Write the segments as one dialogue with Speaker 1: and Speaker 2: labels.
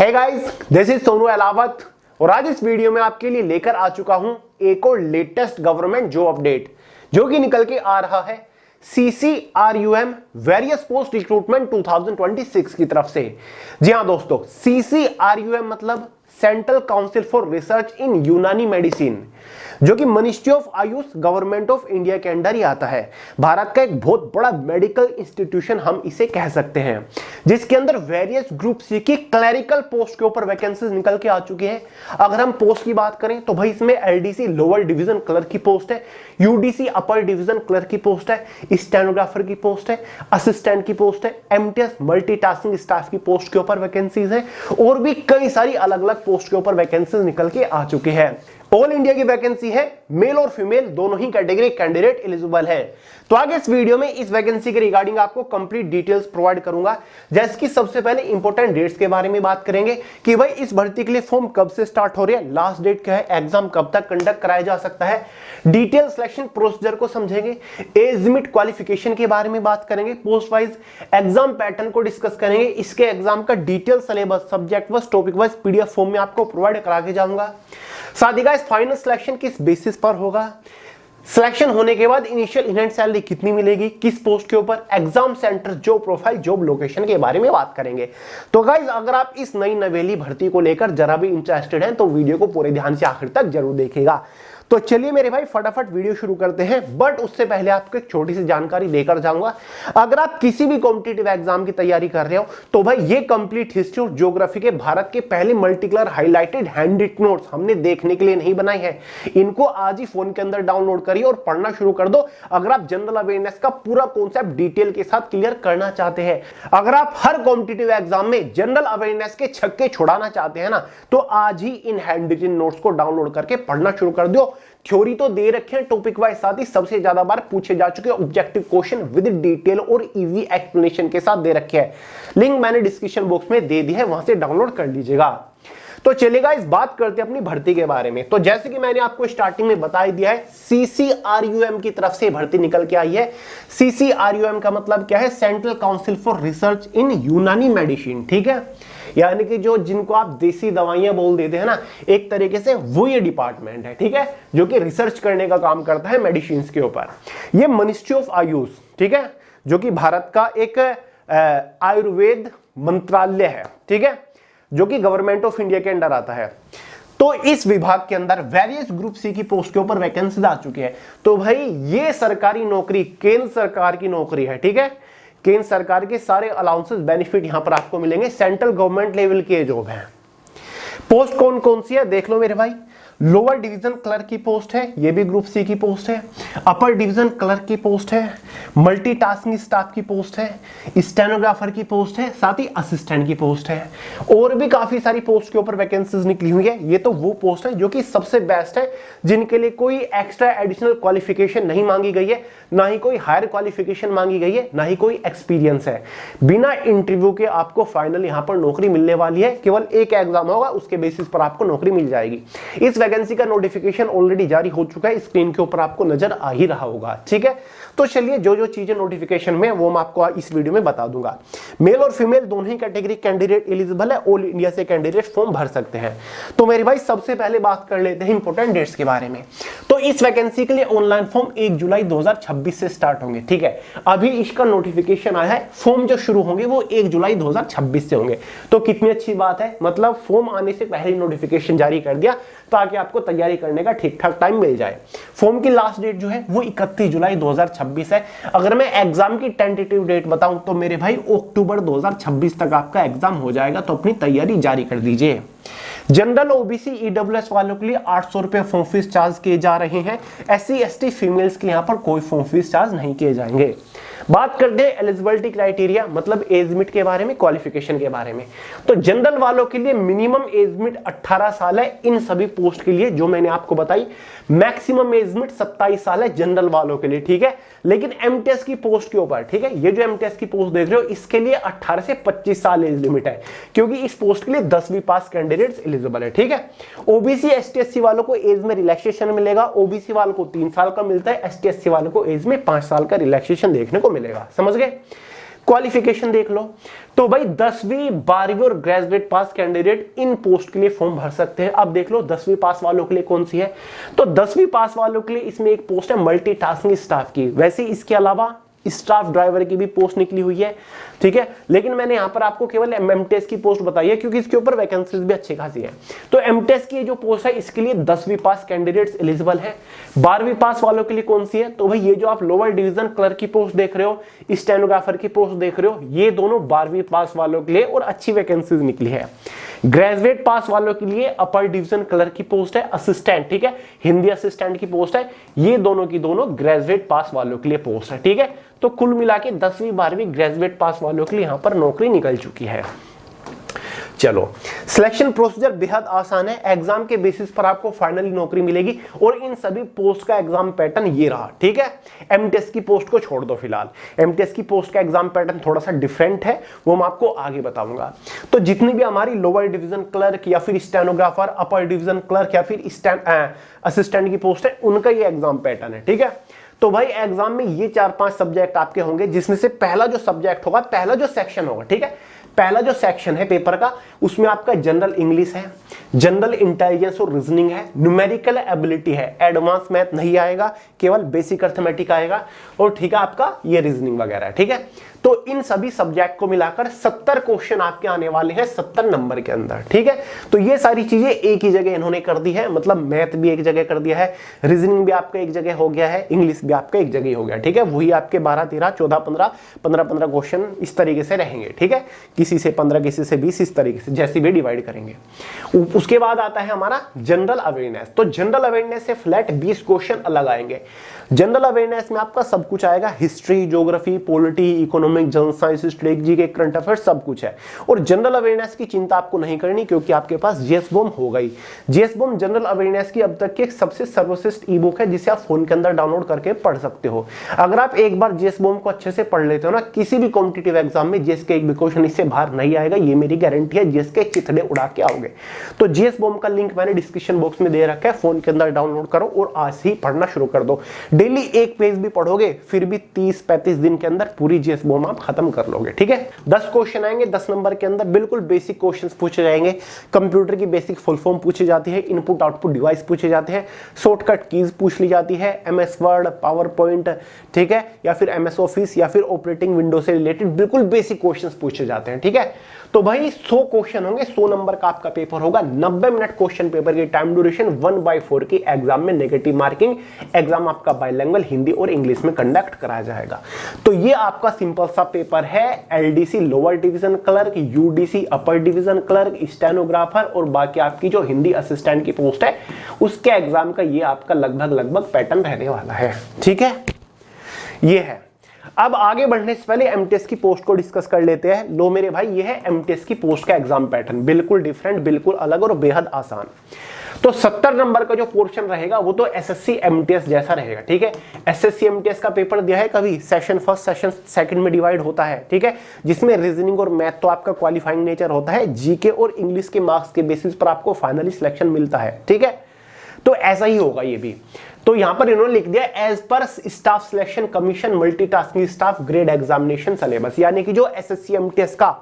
Speaker 1: Hey guys, this is Sonu Ahlawat और आज इस वीडियो में आपके लिए लेकर आ चुका हूं एक और लेटेस्ट गवर्नमेंट जॉब अपडेट जो कि निकल के आ रहा है CCRUM वेरियस पोस्ट रिक्रूटमेंट 2026 की तरफ से। जी हां दोस्तों, CCRUM मतलब सेंट्रल काउंसिल फॉर रिसर्च इन यूनानी मेडिसिन, जो कि ministry of Ayush government of India के अंडर ही आता है। भारत का एक बहुत बड़ा मेडिकल इंस्टीट्यूशन हम इसे कह सकते हैं, जिसके अंदर वेरियस ग्रुप सी की क्लरिकल पोस्ट के ऊपर वैकेंसीज निकल के आ चुकी है। अगर हम पोस्ट की बात करें तो भाई इसमें LDC लोअर डिवीजन क्लर्क की पोस्ट है, UDC अपर डिवीजन क्लर्क की पोस्ट है, स्टेनोग्राफर की पोस्ट है, असिस्टेंट की पोस्ट है, MTS मल्टीटास्किंग स्टाफ की पोस्ट के ऊपर वैकेंसीज है और भी कई सारी अलग अलग पोस्ट के ऊपर वैकेंसीज निकल के आ चुकी है। ऑल इंडिया की वैकेंसी है, मेल और फीमेल दोनों ही कैटेगरी कैंडिडेट एलिजिबल है। तो आगे इस वीडियो में इस वैकेंसी के रिगार्डिंग आपको कंप्लीट डिटेल्स प्रोवाइड करूंगा, जैसे कि सबसे पहले इंपॉर्टेंट डेट्स के बारे में बात करेंगे कि भाई इस भर्ती के लिए फॉर्म कब से स्टार्ट हो रही है, लास्ट डेट क्या है, एग्जाम कब तक कंडक्ट कराया जा सकता है, डिटेल सिलेक्शन प्रोसीजर को समझेंगे, एज लिमिट क्वालिफिकेशन के बारे में बात करेंगे, पोस्ट वाइज एग्जाम पैटर्न को डिस्कस करेंगे, इसके एग्जाम का detail syllabus subject wise topic wise PDF form में आपको प्रोवाइड करा के जाऊंगा। साथ ही गाइस फाइनल सिलेक्शन किस बेसिस पर होगा, सिलेक्शन होने के बाद इनिशियल इन हैंड सैलरी कितनी मिलेगी, किस पोस्ट के ऊपर, exam centre, job profile, job location के बारे में बात करेंगे। तो गाइस अगर आप इस नई नवेली भर्ती को लेकर जरा भी इंटरेस्टेड हैं तो वीडियो को पूरे ध्यान से आखिर तक जरूर देखिएगा। तो चलिए मेरे भाई फटाफट वीडियो शुरू करते हैं, बट उससे पहले आपको एक छोटी सी जानकारी देकर जाऊंगा। अगर आप किसी भी कॉम्पिटिटिव एग्जाम की तैयारी कर रहे हो तो भाई ये कंप्लीट हिस्ट्री और ज्योग्राफी के भारत के पहले multicolour highlighted handwritten notes हमने देखने के लिए नहीं बनाई है। इनको आज ही फोन के अंदर डाउनलोड करिए और पढ़ना शुरू कर दो अगर आप जनरल अवेयरनेस का पूरा कॉन्सेप्ट डिटेल के साथ क्लियर करना चाहते हैं। अगर आप हर कॉम्पिटिटिव एग्जाम में जनरल अवेयरनेस के छक्के छुड़ाना चाहते हैं ना, तो आज ही इन हैंड रिटन नोट्स को डाउनलोड करके पढ़ना शुरू कर दो। थ्योरी तो दे रखे हैं टॉपिक वाइज, साथ ही सबसे ज्यादा बार पूछे जा चुके ऑब्जेक्टिव क्वेश्चन विद डिटेल और इजी एक्सप्लेनेशन के साथ दे रखे हैं। लिंक मैंने डिस्क्रिप्शन बॉक्स में दे दी है, वहां से डाउनलोड कर लीजिएगा। तो चलिएगा इस बात करते हैं अपनी भर्ती के बारे में। तो जैसे कि मैंने आपको स्टार्टिंग में बता दिया है, CCRUM की तरफ से भर्ती निकल के आई है। CCRUM का मतलब क्या है, सेंट्रल काउंसिल फॉर रिसर्च इन यूनानी मेडिसिन, ठीक है, यानी कि जो जिनको आप देसी दवाइयां बोल देते हैं ना, एक तरीके से वो ये डिपार्टमेंट है, ठीक है, जो कि रिसर्च करने का काम करता है मेडिसिन के ऊपर। ये मिनिस्ट्री ऑफ आयुष, ठीक है, जो कि भारत का एक आयुर्वेद मंत्रालय है, ठीक है, जो कि गवर्नमेंट ऑफ इंडिया के अंडर आता है। तो इस विभाग के अंदर वेरियस ग्रुप सी की पोस्ट के ऊपर वैकेंसी आ चुकी है। तो भाई ये सरकारी नौकरी केंद्र सरकार की नौकरी है, ठीक है, केंद्र सरकार के सारे अलाउंसेस बेनिफिट यहां पर आपको मिलेंगे, सेंट्रल गवर्नमेंट लेवल के जॉब है। पोस्ट कौन कौन सी है देख लो मेरे भाई। लोअर डिवीजन क्लर्क की पोस्ट है, ये भी ग्रुप सी की पोस्ट है, अपर डिवीजन क्लर्क की पोस्ट है, मल्टीटास्किंग स्टाफ की पोस्ट है, स्टेनोग्राफर की पोस्ट है, साथ ही असिस्टेंट की पोस्ट है, और भी काफी सारी पोस्ट के ऊपर वैकेंसीज निकली हुई है। ये तो वो पोस्ट है जो कि सबसे बेस्ट है, जिनके लिए कोई एक्स्ट्रा एडिशनल क्वालिफिकेशन नहीं मांगी गई है, ना ही कोई हायर क्वालिफिकेशन मांगी गई है, ना ही कोई एक्सपीरियंस है। बिना इंटरव्यू के आपको फाइनल यहां पर नौकरी मिलने वाली है, केवल एक एग्जाम होगा, उसके बेसिस पर आपको नौकरी मिल जाएगी। इस वैकेंसी का नोटिफिकेशन ऑलरेडी जारी हो चुका है, स्क्रीन के ऊपर आपको नजर आ ही रहा होगा, ठीक है। तो चलिए जो जो चीजें नोटिफिकेशन में वो मैं आपको इस वीडियो में बता दूंगा। मेल और फीमेल दोनों ही कैटेगरी कैंडिडेट एलिजिबल है, ऑल इंडिया से कैंडिडेट फॉर्म भर सकते हैं। तो मेरे भाई सबसे पहले बात कर लेते हैं इंपॉर्टेंट डेट्स के बारे में। तो इस वैकेंसी के लिए ऑनलाइन फॉर्म 1 जुलाई 2026 से स्टार्ट होंगे, ठीक है। अभी इसका नोटिफिकेशन आया है, फॉर्म जो शुरू होंगे वो 1 जुलाई 2026 से होंगे। तो कितनी अच्छी बात है, मतलब फॉर्म आने से पहले नोटिफिकेशन जारी कर दिया ताकि आपको तैयारी करने का ठीक ठाक टाइम मिल जाए। फॉर्म की लास्ट डेट जो है वो 31 जुलाई 2026 है। अगर मैं एग्जाम की टेंटेटिव डेट बताऊं तो मेरे भाई अक्टूबर 2026 तक आपका एग्जाम हो जाएगा, तो अपनी तैयारी जारी कर दीजिए। जनरल OBC EWS वालों के लिए 800 रुपए फॉर्म फीस चार्ज किए जा रहे हैं। SC ST फीमेल्स के यहाँ पर कोई फॉर्म फीस चार्ज नहीं किए जाएंगे। बात करते हैं एलिजिबिलिटी क्राइटेरिया, मतलब एज लिमिट के बारे में, क्वालिफिकेशन के बारे में। तो जनरल वालों के लिए मिनिमम एज लिमिट 18 साल है इन सभी पोस्ट के लिए जो मैंने आपको बताई। मैक्सिमम एज लिमिट 27 साल है जनरल वालों के लिए, ठीक है। लेकिन MTS की पोस्ट के ऊपर, ठीक है, ये जो MTS की पोस्ट देख रहे हो इसके लिए 18 से 25 साल एज लिमिट है, क्योंकि इस पोस्ट के लिए 10वीं पास कैंडिडेट्स एलिजिबल है, ठीक है। OBC ST SC वालों को एज में रिलैक्सेशन मिलेगा, OBC वालों को 3 साल का मिलता है, ST SC वालों को एज में 5 साल का रिलैक्सेशन देखने को मिलेगा, समझ गए। क्वालिफिकेशन देख लो। तो भाई 10वीं 12वीं और graduate pass candidate in post के लिए फॉर्म भर सकते हैं। अब देख लो 10वीं पास वालों के लिए कौन सी है, तो 10वीं पास वालों के लिए इसमें एक पोस्ट है मल्टीटास्किंग स्टाफ की। वैसे इसके अलावा स्टाफ ड्राइवर की भी पोस्ट निकली हुई है, ठीक है, लेकिन मैंने यहां पर आपको केवल एमटीएस की पोस्ट बताई है क्योंकि इसके ऊपर वैकेंसीज भी अच्छी खासी है। तो एमटीएस की जो पोस्ट है इसके लिए 10वीं पास कैंडिडेट्स एलिजिबल है। 12वीं पास वालों के लिए कौन सी है, तो भाई ये जो आप लोअर डिवीजन क्लर्क की पोस्ट देख रहे हो, स्टेनोग्राफर की पोस्ट देख रहे हो, ये दोनों 12वीं पास वालों के लिए और अच्छी वैकेंसीज निकली है। ग्रेजुएट पास वालों के लिए अपर डिवीजन क्लर्क की पोस्ट है, असिस्टेंट, ठीक है, हिंदी असिस्टेंट की पोस्ट है, ये दोनों की दोनों ग्रेजुएट पास वालों के लिए पोस्ट है, ठीक है। तो कुल मिला के 10वीं 12वीं ग्रेजुएट पास वालों के लिए यहां पर नौकरी निकल चुकी है। चलो, सिलेक्शन प्रोसीजर बेहद आसान है, एग्जाम के बेसिस पर आपको फाइनली नौकरी मिलेगी और इन सभी पोस्ट का एग्जाम पैटर्न ये रहा, ठीक है। एमटीएस की पोस्ट को छोड़ दो फिलहाल, एमटीएस की पोस्ट का एग्जाम पैटर्न थोड़ा सा डिफरेंट है, वो मैं आपको आगे बताऊंगा। तो जितनी भी हमारी लोअर डिवीजन क्लर्क या फिर स्टेनोग्राफर, अपर डिवीजन क्लर्क या फिर असिस्टेंट की पोस्ट है, उनका ये एग्जाम पैटर्न है, ठीक है। तो भाई एग्जाम में ये 4-5 सब्जेक्ट आपके होंगे, जिसमें से पहला जो सब्जेक्ट होगा, पहला जो सेक्शन होगा, ठीक है, पहला जो सेक्शन है पेपर का, उसमें आपका जनरल इंग्लिश है, जनरल इंटेलिजेंस और रीजनिंग है, न्यूमेरिकल एबिलिटी है, एडवांस मैथ नहीं आएगा, केवल बेसिक अर्थमेटिक आएगा, और ठीक है आपका ये रीजनिंग वगैरह है, ठीक है। तो इन सभी सब्जेक्ट को मिलाकर 70 क्वेश्चन आपके आने वाले हैं 70 नंबर के अंदर, ठीक है। तो ये सारी चीजें एक ही जगह इन्होंने कर दी है, मतलब मैथ भी एक जगह कर दिया है, रीजनिंग भी आपका एक जगह हो गया है, इंग्लिश भी आपका एक जगह हो गया, ठीक है। वही आपके 12, 13, 14, 15 क्वेश्चन इस तरीके से रहेंगे, ठीक है, किसी से 15, किसी से 20, इस तरीके से जैसे भी डिवाइड करेंगे। उसके बाद आता है हमारा जनरल अवेयरनेस। तो जनरल अवेयरनेस से फ्लैट 20 क्वेश्चन अलग आएंगे। जनरल अवेयरनेस में आपका सब कुछ आएगा, history, geography, polity, economic, general science, strategy के करंट अफेयर्स, सब कुछ है। और जनरल अवेयरनेस की चिंता आपको नहीं करनी क्योंकि आपके पास जीएस बॉम हो गई। जीएस बॉम जनरल अवेयरनेस की अब तक की सबसे सर्वश्रेष्ठ ई बुक है, जिसे आप फोन के अंदर डाउनलोड करके पढ़ सकते हो। अगर आप एक बार जीएस बॉम को अच्छे से पढ़ लेते हो ना, किसी भी कॉम्पिटिटिव एग्जाम में जीएस के एक भी क्वेश्चन इससे बाहर नहीं आएगा, ये मेरी गारंटी है। जीएस के चिथड़े उड़ा के आओगे। तो जीएस बॉम का लिंक मैंने डिस्क्रिप्शन बॉक्स में दे रखा है, फोन के अंदर डाउनलोड करो और आज ही पढ़ना शुरू कर दो। डेली एक पेज भी पढ़ोगे फिर भी 30-35 दिन के अंदर पूरी जीएस बॉम आप खत्म कर लोगे, ठीक है। 10 क्वेश्चन आएंगे 10 नंबर के अंदर, बिल्कुल बेसिक क्वेश्चंस पूछे जाएंगे। कंप्यूटर की बेसिक फुल फॉर्म पूछी जाती है, इनपुट आउटपुट डिवाइस पूछे जाते हैं, शॉर्टकट कीज पूछ ली जाती है, एमएस वर्ड, पावर पॉइंट, ठीक है, या फिर एमएस ऑफिस या फिर ऑपरेटिंग विंडो से रिलेटेड बिल्कुल बेसिक क्वेश्चंस पूछे जाते हैं, ठीक है। तो भाई 100 क्वेश्चन होंगे, 100 नंबर का आपका पेपर होगा। 90 मिनट क्वेश्चन पेपर की टाइम ड्यूरेशन, 1/4 की एग्जाम में नेगेटिव मार्किंग। एग्जाम आपका बाइलिंगुअल हिंदी और इंग्लिश में कंडक्ट कराया जाएगा। तो ये आपका सिंपल सा पेपर है। LDC lower division clerk, UDC upper division clerk, stenographer और बाकी आपकी जो हिंदी असिस्टेंट की पोस्ट है उसके एग्जाम का ये आपका लगभग पैटर्न रहने वाला है, ठीक है। ये है। अब आगे बढ़ने से पहले एमटीएस की पोस्ट को डिस्कस कर लेते हैं। लो मेरे भाई, ये है एमटीएस की पोस्ट का एग्जाम पैटर्न, बिल्कुल डिफरेंट, बिल्कुल अलग और बेहद आसान। तो 70 नंबर का जो पोर्शन रहेगा वो तो एसएससी एमटीएस जैसा रहेगा, ठीक है। एसएससी एमटीएस का पेपर दिया है कभी, सेशन फर्स्ट सेशन सेकंड में डिवाइड होता है, ठीक है, जिसमें रीजनिंग और मैथ तो आपका क्वालिफाइंग नेचर होता है, जीके और इंग्लिश के मार्क्स के बेसिस पर आपको फाइनली सिलेक्शन मिलता है, ठीक है। तो ऐसा ही होगा ये भी। तो यहां पर इन्होंने लिख दिया as per staff selection commission multitasking staff grade examination syllabus, यानी कि जो एसएससी एमटीएस का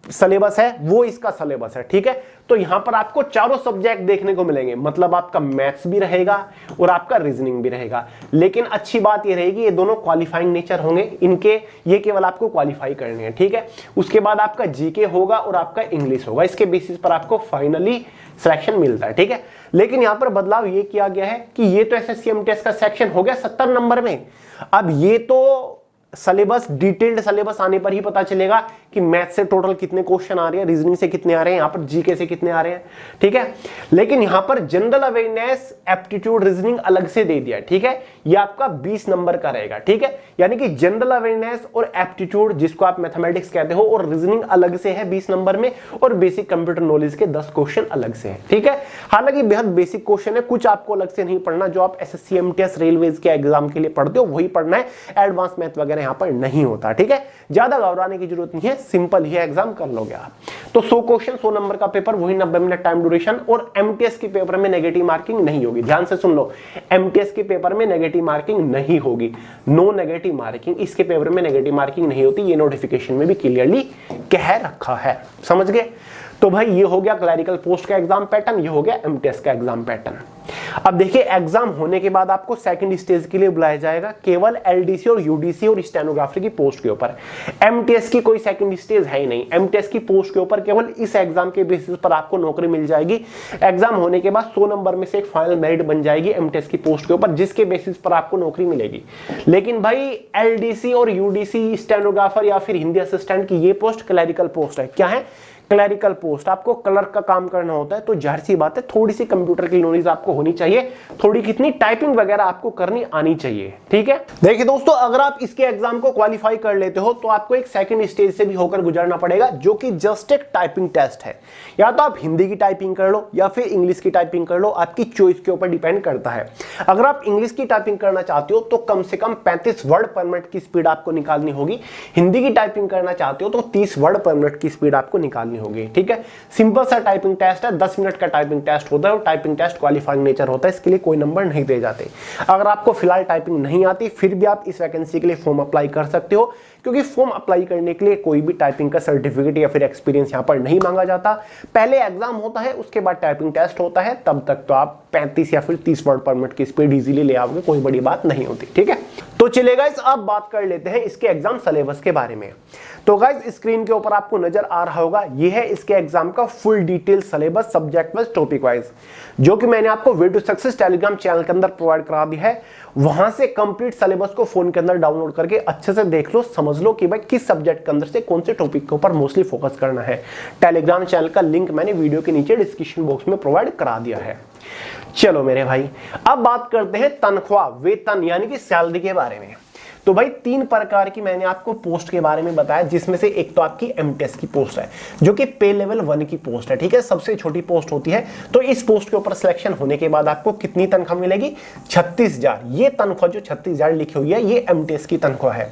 Speaker 1: सिलेबस है वो इसका सिलेबस है, ठीक है। तो यहां पर आपको चारों सब्जेक्ट देखने को मिलेंगे, मतलब आपका मैथ्स भी रहेगा और आपका रीजनिंग भी रहेगा। लेकिन अच्छी बात ये रहेगी ये दोनों क्वालिफाइंग नेचर होंगे, इनके ये केवल आपको क्वालिफाई करने हैं, ठीक है। उसके बाद आपका जीके होगा और आपका इंग्लिश होगा, इसके बेसिस पर आपको फाइनली सिलेक्शन मिलता है, ठीक है। लेकिन यहां पर बदलाव ये किया गया है कि ये तो एसएससी एमटीएस का सेक्शन हो गया 70 नंबर में। अब ये तो सिलेबस, डिटेल्ड सिलेबस आने पर ही पता चलेगा कि मैथ से टोटल कितने क्वेश्चन आ रहे हैं, रीजनिंग से कितने आ रहे हैं, यहां पर जीके से कितने आ रहे हैं, ठीक है। लेकिन यहां पर जनरल अवेयरनेस, एप्टीट्यूड, रीजनिंग अलग से दे दिया, ठीक है। ये आपका 20 नंबर का रहेगा, ठीक है। यानी कि जनरल अवेयरनेस और एप्टीट्यूड, जिसको आप मैथमेटिक्स कहते हो, और रीजनिंग अलग से है 20 नंबर में, और बेसिक कंप्यूटर नॉलेज के 10 क्वेश्चन अलग से है, ठीक है। हालांकि बेहद बेसिक क्वेश्चन है, कुछ आपको अलग से नहीं पढ़ना, जो आप एसएससी एमटीएस रेलवेज के एग्जाम के लिए पढ़ते हो वही पढ़ना है। एडवांस मैथ वगैरह वगैरह यहाँ पर नहीं होता। ठीक है, ज्यादा घबराने की जरूरत नहीं है, सिंपल ही एग्जाम कर लोगे आप। तो 100 क्वेश्चन 100 नंबर का पेपर, वही 90 मिनट टाइम ड्यूरेशन, और एमटीएस के पेपर में नेगेटिव मार्किंग नहीं होगी। ध्यान से सुन लो, एमटीएस के पेपर में नेगेटिव मार्किंग नहीं होगी, नो नेगेटिव मार्किंग, इसके पेपर में नेगेटिव मार्किंग नहीं होती, ये नोटिफिकेशन में भी क्लियरली कह रखा है। समझ गए? तो भाई ये हो गया क्लैरिकल पोस्ट का एग्जाम पैटर्न, ये हो गया एमटीएस का एग्जाम पैटर्न। अब देखिए, एग्जाम होने के बाद आपको सेकंड स्टेज के लिए बुलाया जाएगा, केवल एलडीसी और यूडीसी और स्टेनोग्राफर की पोस्ट के ऊपर। एमटीएस की कोई सेकंड स्टेज है ही नहीं, एमटीएस की पोस्ट के ऊपर केवल इस एग्जाम के बेसिस पर आपको नौकरी मिल जाएगी। एग्जाम होने के बाद 100 नंबर में से एक फाइनल मेरिट बन जाएगी एमटीएस की पोस्ट के ऊपर, जिसके बेसिस पर आपको नौकरी मिलेगी। लेकिन भाई एलडीसी और यूडीसी, स्टेनोग्राफर या फिर हिंदी असिस्टेंट की ये पोस्ट क्लैरिकल पोस्ट है। क्या है? Clerical post. आपको क्लर्क का काम करना होता है, तो जाहिर सी बात है थोड़ी सी कंप्यूटर की नॉलेज आपको होनी चाहिए, थोड़ी कितनी टाइपिंग वगैरह आपको करनी आनी चाहिए। ठीक है, देखिए दोस्तों, अगर आप इसके एग्जाम को क्वालिफाई कर लेते हो तो आपको एक सेकंड स्टेज से भी होकर गुजरना पड़ेगा, जो कि जस्ट एक टाइपिंग टेस्ट है। या तो आप हिंदी की टाइपिंग कर लो या फिर इंग्लिश की टाइपिंग कर लो, आपकी चॉइस के ऊपर डिपेंड करता है। अगर आप इंग्लिश की टाइपिंग करना चाहते हो तो कम से कम 35 वर्ड पर मिनट की स्पीड आपको निकालनी होगी। हिंदी की टाइपिंग करना चाहते हो तो 30 वर्ड पर मिनट की स्पीड आपको निकालनी होगी। ठीक है, सिंपल सा टाइपिंग टेस्ट है, 10 मिनट का टाइपिंग टेस्ट होता है, और टाइपिंग टेस्ट क्वालिफाइंग नेचर होता है, इसके लिए कोई नंबर नहीं दे जाते। अगर आपको फिलहाल टाइपिंग नहीं आती, फिर भी आप इस वैकेंसी के लिए फॉर्म अप्लाई कर सकते हो, क्योंकि फॉर्म अप्लाई करने के लिए कोई भी टाइपिंग का सर्टिफिकेट या फिर एक्सपीरियंस यहाँ पर नहीं मांगा जाता। पहले एग्जाम होता है, उसके बाद टाइपिंग टेस्ट होता है, तब तक तो आप 35 या फिर 30 वर्ड पर मिनट की स्पीड इजीली ले आओगे, कोई बड़ी बात नहीं होती। ठीक है, तो चलिए गाइस, अब बात कर लेते हैं इसके एग्जाम सिलेबस के बारे में। तो गाइस, स्क्रीन के ऊपर आपको नजर आ रहा होगा, ये है इसके एग्जाम का full detail syllabus, subject wise, topic wise, जो कि मैंने आपको way to success telegram channel के अंदर प्रोवाइड करा दी है। वहां से कंप्लीट सिलेबस को फोन के अंदर डाउनलोड करके अच्छे से देख लो, समझ लो कि भाई किस सब्जेक्ट के अंदर से कौन से टॉपिक के ऊपर मोस्टली फोकस करना है। टेलीग्राम चैनल का लिंक मैंने वीडियो के नीचे डिस्क्रिप्शन बॉक्स में प्रोवाइड करा दिया है। चलो मेरे भाई, अब बात करते हैं तनख्वाह, वेतन यानी कि सैलरी के बारे में। तो भाई 3 प्रकार की मैंने आपको पोस्ट के बारे में बताया, जिसमें से एक तो आपकी एमटीएस की पोस्ट है, जो कि पे लेवल 1 की पोस्ट है। ठीक है, सबसे छोटी पोस्ट होती है। तो इस पोस्ट के ऊपर सिलेक्शन होने के बाद आपको कितनी तनख्वाह मिलेगी? 36,000। ये तनख्वाह जो 36,000 लिखी हुई है, ये एमटीएस की तनख्वाह है।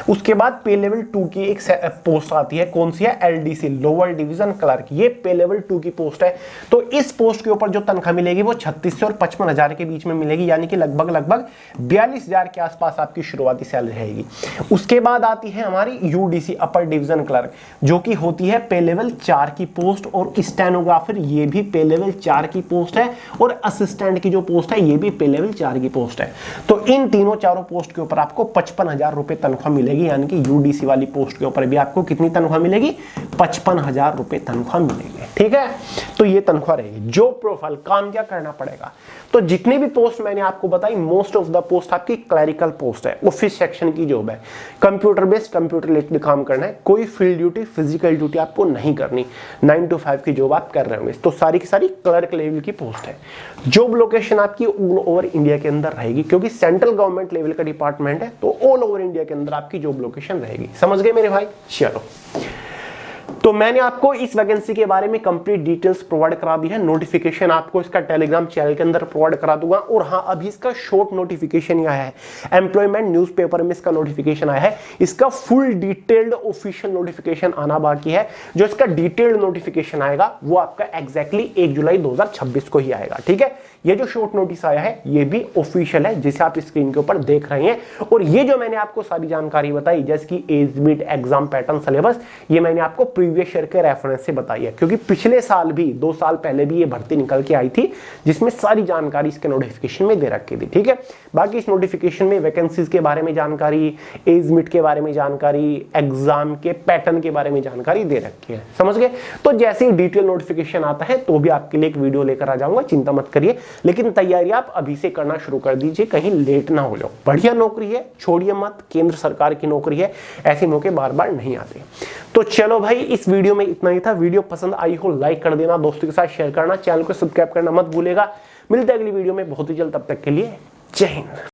Speaker 1: उसके बाद पे लेवल 2 की एक पोस्ट आती है, कौन सी है? LDC, lower division clerk. ये पे लेवल 2 की पोस्ट है। तो इस पोस्ट के ऊपर जो तनख्वाह मिलेगी वो 36 से और 55,000 के बीच में मिलेगी, यानी कि लगभग 42,000 के आसपास आपकी शुरुआती सैलरी रहेगी। उसके बाद आती है हमारी यूडीसी, अपर डिवीजन क्लर्क, जो कि होती है पे लेवल 4 की पोस्ट, और स्टेनोग्राफर ये भी पे लेवल 4 की पोस्ट है, और असिस्टेंट की जो पोस्ट है ये भी पे लेवल 4 की पोस्ट है। तो इन तीनों चारों पोस्ट के ऊपर आपको 55,000 रुपए तनख्वाह मिलेगी, यानी कि यूडीसी वाली पोस्ट के ऊपर भी आपको कितनी तनख्वाह मिलेगी? 55,000 रुपए तनख्वाह मिलेगी। ठीक है, तो ये तनख्वाह रहेगी। जॉब प्रोफाइल, काम क्या करना पड़ेगा? तो जितनी भी पोस्ट मैंने आपको बताई, मोस्ट ऑफ द पोस्ट आपकी क्लरिकल पोस्ट है, ऑफिस सेक्शन की जॉब है, कंप्यूटर बेस्ड, कंप्यूटर रिलेटेड काम करना है, कोई फील्ड ड्यूटी, फिजिकल ड्यूटी आपको नहीं करनी, 9 to 5 की जॉब आप कर रहे होंगे। तो सारी की सारी क्लर्क लेवल की पोस्ट है। जॉब लोकेशन आपकी ऑल ओवर इंडिया के अंदर रहेगी, क्योंकि सेंट्रल गवर्नमेंट लेवल का डिपार्टमेंट है, तो ऑल ओवर इंडिया के अंदर आपकी जॉब लोकेशन रहेगी। समझ गए मेरे भाई? चलो, तो मैंने आपको इस वैकेंसी के बारे में कंप्लीट डिटेल्स प्रोवाइड करा दी है। नोटिफिकेशन आपको इसका टेलीग्राम चैनल के अंदर प्रोवाइड करा दूंगा। और हाँ, अभी इसका शॉर्ट नोटिफिकेशन आया है, एम्प्लॉयमेंट न्यूज़पेपर में इसका नोटिफिकेशन आया है। इसका फुल डिटेल्ड ऑफिशियल नोटिफिकेशन आना बाकी है। जो इसका डिटेल्ड नोटिफिकेशन आएगा वो आपका एग्जैक्टली 1 जुलाई 2026 को ही आएगा। ठीक है, ये जो शॉर्ट नोटिस आया है ये भी ऑफिशियल है, जिसे आप स्क्रीन के ऊपर देख रहे हैं। और ये जो मैंने आपको सारी जानकारी बताई, जैसे कि एज मिड एग्जाम पैटर्न सिलेबस, ये मैंने आपको प्रीवियस ईयर के रेफरेंस से बताई है, क्योंकि पिछले साल भी 2 साल पहले भी ये भर्ती निकल के आई थी, जिसमें सारी जानकारी इसके नोटिफिकेशन में दे रखी थी। ठीक है, बाकी इस नोटिफिकेशन में वैकेंसीज के बारे में जानकारी, एज मिड के बारे में जानकारी, एग्जाम के पैटर्न के बारे में जानकारी दे रखी है। समझ गए? तो जैसे ही डिटेल नोटिफिकेशन आता है तो भी आपके लिए एक वीडियो लेकर आ जाऊंगा, चिंता मत करिए। लेकिन तैयारी आप अभी से करना शुरू कर दीजिए, कहीं लेट ना हो जाओ। बढ़िया नौकरी है, छोड़िए मत, केंद्र सरकार की नौकरी है, ऐसे मौके बार बार नहीं आते। तो चलो भाई, इस वीडियो में इतना ही था। वीडियो पसंद आई हो लाइक कर देना, दोस्तों के साथ शेयर करना, चैनल को सब्सक्राइब करना मत भूलेगा। मिलते हैं अगली वीडियो में बहुत ही जल्द, तब तक के लिए जय हिंद।